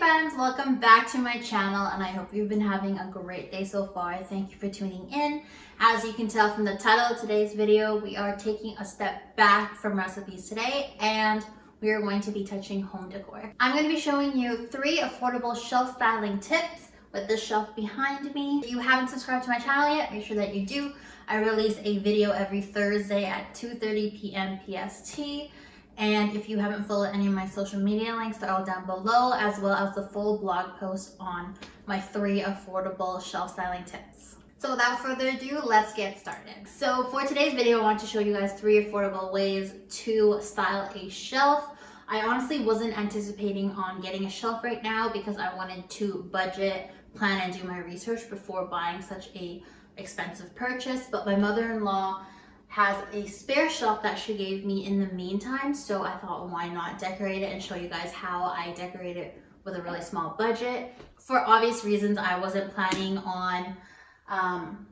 friends, welcome back to my channel and I hope you've been having a great day so far. Thank you for tuning in. As you can tell from the title of today's video, we are taking a step back from recipes today and we are going to be touching home decor. I'm going to be showing you 3 affordable shelf styling tips with this shelf behind me. If you haven't subscribed to my channel yet, make sure that you do. I release a video every Thursday at 2:30 p.m. PST. And if you haven't followed any of my social media links, they're all down below, as well as the full blog post on my 3 affordable shelf styling tips. So without further ado, let's get started. So for today's video, I want to show you guys 3 affordable ways to style a shelf. I honestly wasn't anticipating on getting a shelf right now because I wanted to budget, plan, and do my research before buying such a expensive purchase. But my mother-in-law has a spare shelf that she gave me in the meantime, so I thought, why not decorate it and show you guys how I decorate it with a really small budget. For obvious reasons, I wasn't planning on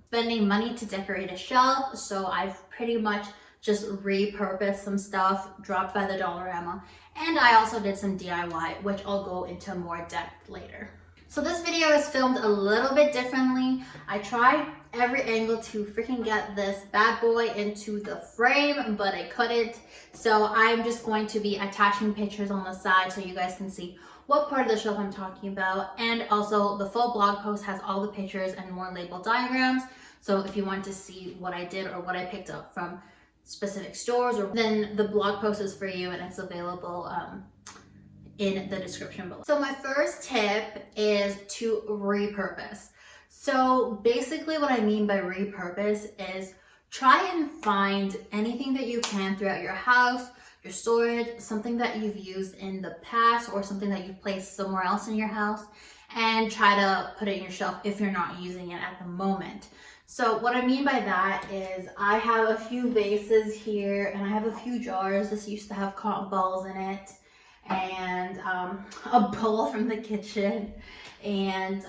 spending money to decorate a shelf, so I've pretty much just repurposed some stuff dropped by the Dollarama, and I also did some DIY, which I'll go into more depth later. So this video is filmed a little bit differently. I tried every angle to freaking get this bad boy into the frame, but I couldn't. So I'm just going to be attaching pictures on the side so you guys can see what part of the shelf I'm talking about. And also the full blog post has all the pictures and more label diagrams. So if you want to see what I did or what I picked up from specific stores, or then the blog post is for you and it's available in the description below. So my first tip is to repurpose. So basically what I mean by repurpose is try and find anything that you can throughout your house, your storage, something that you've used in the past or something that you've placed somewhere else in your house, and try to put it in your shelf if you're not using it at the moment. So what I mean by that is I have a few vases here and I have a few jars. This used to have cotton balls in it, and a bowl from the kitchen, and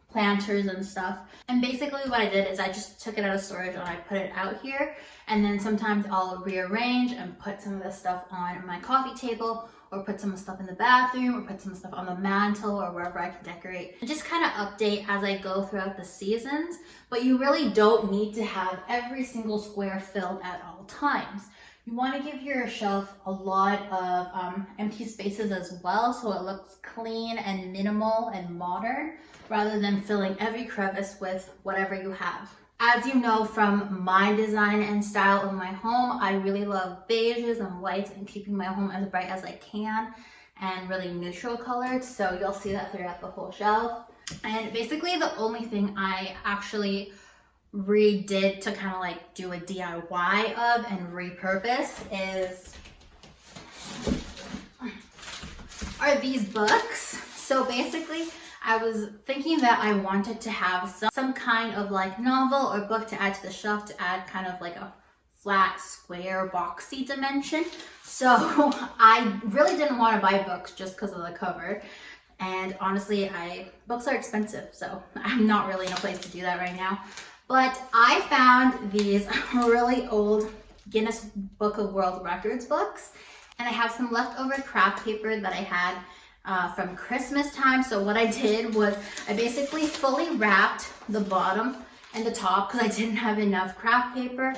planters and stuff. And basically what I did is I just took it out of storage and I put it out here, and then sometimes I'll rearrange and put some of the stuff on my coffee table, or put some of the stuff in the bathroom, or put some stuff on the mantle, or wherever I can decorate, and just kind of update as I go throughout the seasons. But you really don't need to have every single square filled at all times. You want to give your shelf a lot of empty spaces as well, so it looks clean and minimal and modern, rather than filling every crevice with whatever you have. As you know from my design and style of my home, I really love beiges and whites and keeping my home as bright as I can and really neutral colored, so you'll see that throughout the whole shelf. And basically the only thing I actually redid to kind of like do a DIY of and repurpose are these books. So basically I was thinking that I wanted to have some kind of like novel or book to add to the shelf, to add kind of like a flat, square, boxy dimension. So I really didn't want to buy books just because of the cover. And honestly, books are expensive, so I'm not really in a place to do that right now. But I found these really old Guinness Book of World Records books, and I have some leftover craft paper that I had from Christmas time. So what I did was I basically fully wrapped the bottom and the top because I didn't have enough craft paper.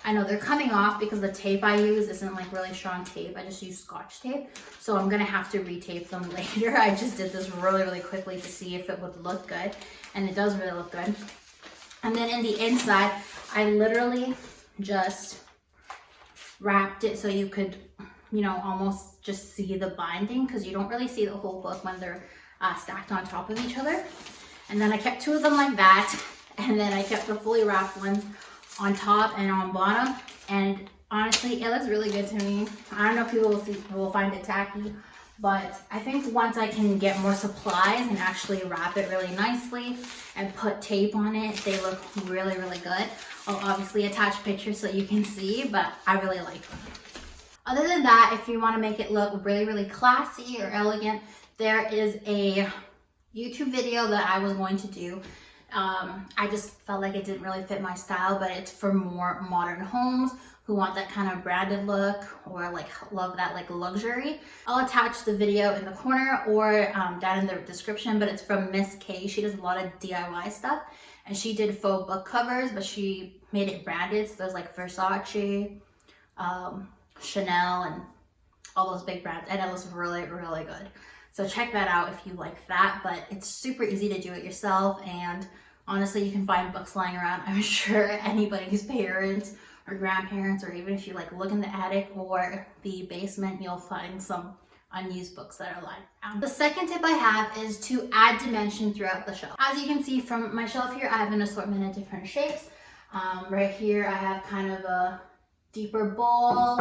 I know they're coming off because the tape I use isn't like really strong tape. I just use Scotch tape, so I'm gonna have to retape them later. I just did this really quickly to see if it would look good, and it does really look good. And then in the inside, I literally just wrapped it so you could, you know, almost just see the binding, because you don't really see the whole book when they're stacked on top of each other. And then I kept 2 of them like that, and then I kept the fully wrapped ones on top and on bottom. And honestly, it looks really good to me. I don't know if people will find it tacky, but I think once I can get more supplies and actually wrap it really nicely and put tape on it, they look really good. I'll obviously attach pictures so you can see, but I really like them. Other than that, if you want to make it look really classy or elegant, there is a YouTube video that I was going to do. I just felt like it didn't really fit my style, but it's for more modern homes who want that kind of branded look or like love that like luxury. I'll attach the video in the corner or down in the description, but it's from Miss K. She does a lot of DIY stuff, and she did faux book covers, but she made it branded. So there's like Versace, Chanel, and all those big brands, and it looks really, really good. So check that out if you like that, but it's super easy to do it yourself, and honestly, you can find books lying around. I'm sure anybody's parents or grandparents, or even if you like look in the attic or the basement, you'll find some unused books that are lying around. The second tip I have is to add dimension throughout the shelf. As you can see from my shelf here, I have an assortment of different shapes. Right here, I have kind of a deeper bowl.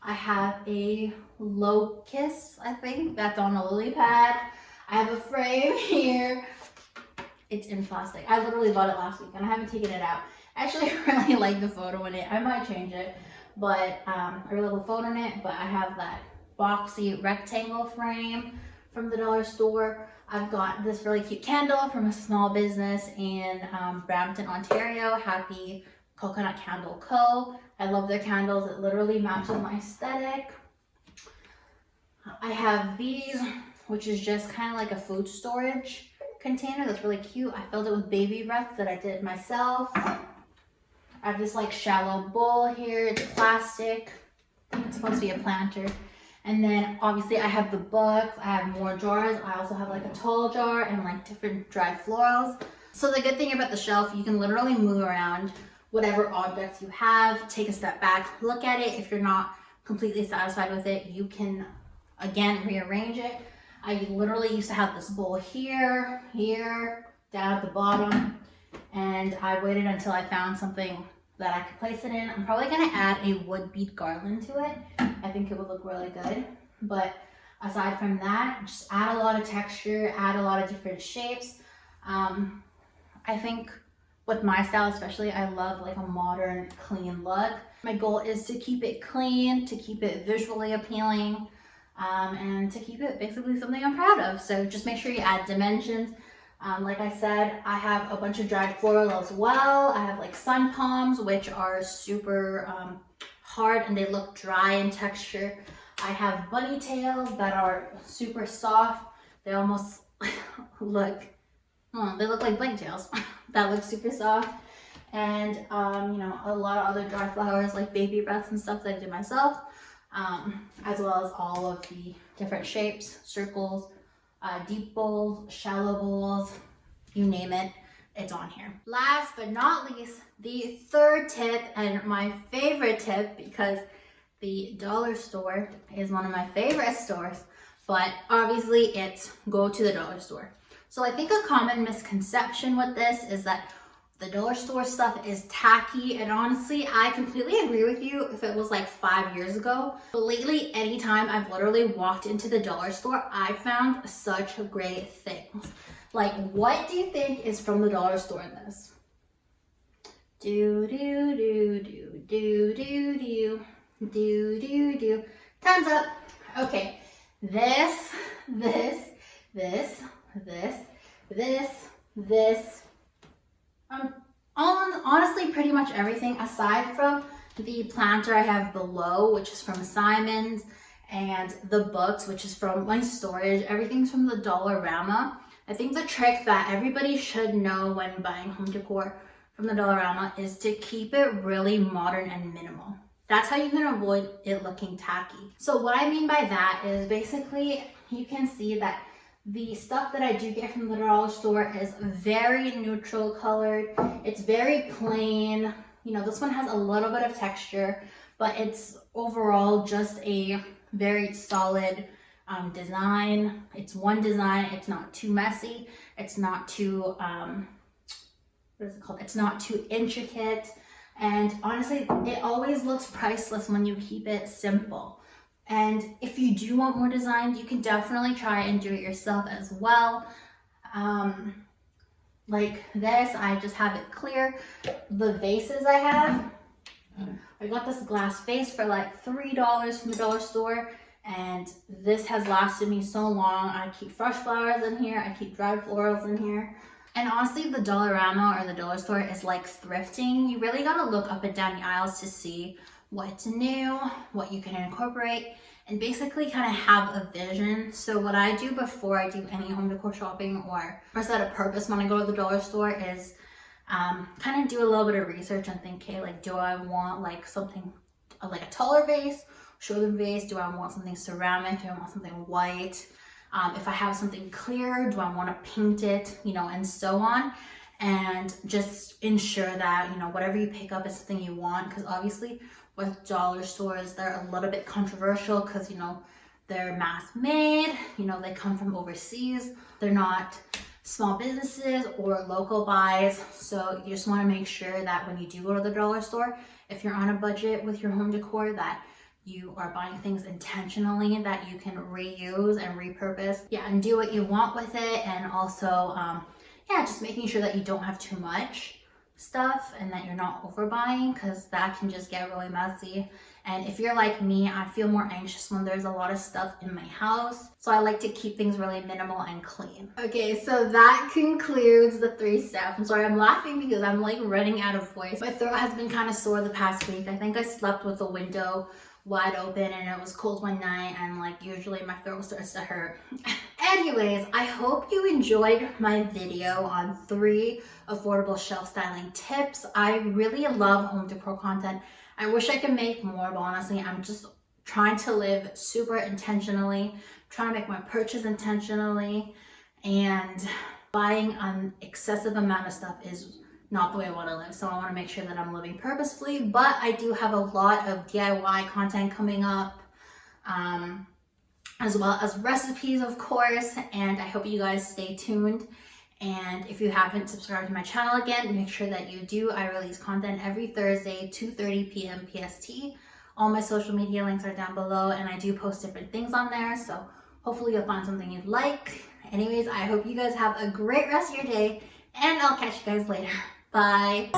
I have a locust, I think, that's on a lily pad. I have a frame here. It's in plastic. I literally bought it last week and I haven't taken it out. I actually really like the photo in it. I might change it, but I really love the photo in it. But I have that boxy rectangle frame from the dollar store. I've got this really cute candle from a small business in Brampton, Ontario, Happy Coconut Candle Co. I love their candles. It literally matches my aesthetic. I have these, which is just kind of like a food storage container that's really cute. I filled it with baby breath that I did myself. I have this like shallow bowl here. It's plastic. I think it's supposed to be a planter. And then obviously I have the books. I have more jars. I also have like a tall jar and like different dried florals. So the good thing about the shelf, you can literally move around whatever objects you have, take a step back, look at it. If you're not completely satisfied with it, you can again rearrange it. I literally used to have this bowl here, down at the bottom, and I waited until I found something that I could place it in. I'm probably gonna add a wood bead garland to it. I think it would look really good. But aside from that, just add a lot of texture, add a lot of different shapes. I think with my style especially, I love like a modern, clean look. My goal is to keep it clean, to keep it visually appealing, and to keep it basically something I'm proud of. So just make sure you add dimensions. Like I said, I have a bunch of dried floral as well. I have like sun palms, which are super hard and they look dry in texture. I have bunny tails that are super soft. They almost look, they look like blank tails. That looks super soft. And you know, a lot of other dry flowers like baby breaths and stuff that I did myself, as well as all of the different shapes, circles, deep bowls, shallow bowls, you name it, it's on here. Last but not least, the third tip, and my favorite tip, because the dollar store is one of my favorite stores, but obviously it's go to the dollar store. So I think a common misconception with this is that the dollar store stuff is tacky, and honestly, I completely agree with you if it was like 5 years ago. But lately, anytime I've literally walked into the dollar store, I found such great things. Like, what do you think is from the dollar store in this? Time's up. Okay, this. Honestly, pretty much everything aside from the planter I have below, which is from Simon's, and the books, which is from my storage. Everything's from the Dollarama. I think the trick that everybody should know when buying home decor from the Dollarama is to keep it really modern and minimal. That's how you can avoid it looking tacky. So what I mean by that is basically you can see that the stuff that I do get from the dollar store is very neutral colored. It's very plain. You know, this one has a little bit of texture, but it's overall just a very solid design. It's one design. It's not too messy. It's not too, what is it called? It's not too intricate. And honestly, it always looks priceless when you keep it simple. And if you do want more design, you can definitely try and do it yourself as well. Like this, I just have it clear. The vases I have, I got this glass vase for like $3 from the dollar store. And this has lasted me so long. I keep fresh flowers in here. I keep dried florals in here. And honestly, the Dollarama or the dollar store is like thrifting. You really gotta look up and down the aisles to see what's new, what you can incorporate, and basically kind of have a vision. So what I do before I do any home decor shopping or set a purpose when I go to the dollar store is kind of do a little bit of research and think, okay, like, do I want like something like a taller vase, shoulder vase? Do I want something ceramic? Do I want something white? If I have something clear, do I want to paint it, you know, and so on. And just ensure that, you know, whatever you pick up is something you want, because obviously with dollar stores, they're a little bit controversial because, you know, they're mass made, you know, they come from overseas, they're not small businesses or local buys. So you just want to make sure that when you do go to the dollar store, if you're on a budget with your home decor, that you are buying things intentionally that you can reuse and repurpose, and do what you want with it. And also just making sure that you don't have too much stuff and that you're not overbuying, because that can just get really messy. And if you're like me, I feel more anxious when there's a lot of stuff in my house, so I like to keep things really minimal and clean. Okay, so that concludes the 3 steps. I'm sorry, I'm laughing because I'm like running out of voice. My throat has been kind of sore the past week. I think I slept with the window wide open and it was cold one night, and like usually my throat starts to hurt. Anyways, I hope you enjoyed my video on 3 affordable shelf styling tips. I really love home decor content. I wish I could make more, but honestly, I'm just trying to live super intentionally, trying to make my purchase intentionally, and buying an excessive amount of stuff is not the way I want to live. So I want to make sure that I'm living purposefully, but I do have a lot of DIY content coming up, as well as recipes, of course, and I hope you guys stay tuned. And if you haven't subscribed to my channel again, make sure that you do. I release content every Thursday, 2:30 p.m. PST. All my social media links are down below, and I do post different things on there, so hopefully you'll find something you'd like. Anyways, I hope you guys have a great rest of your day, and I'll catch you guys later. Bye.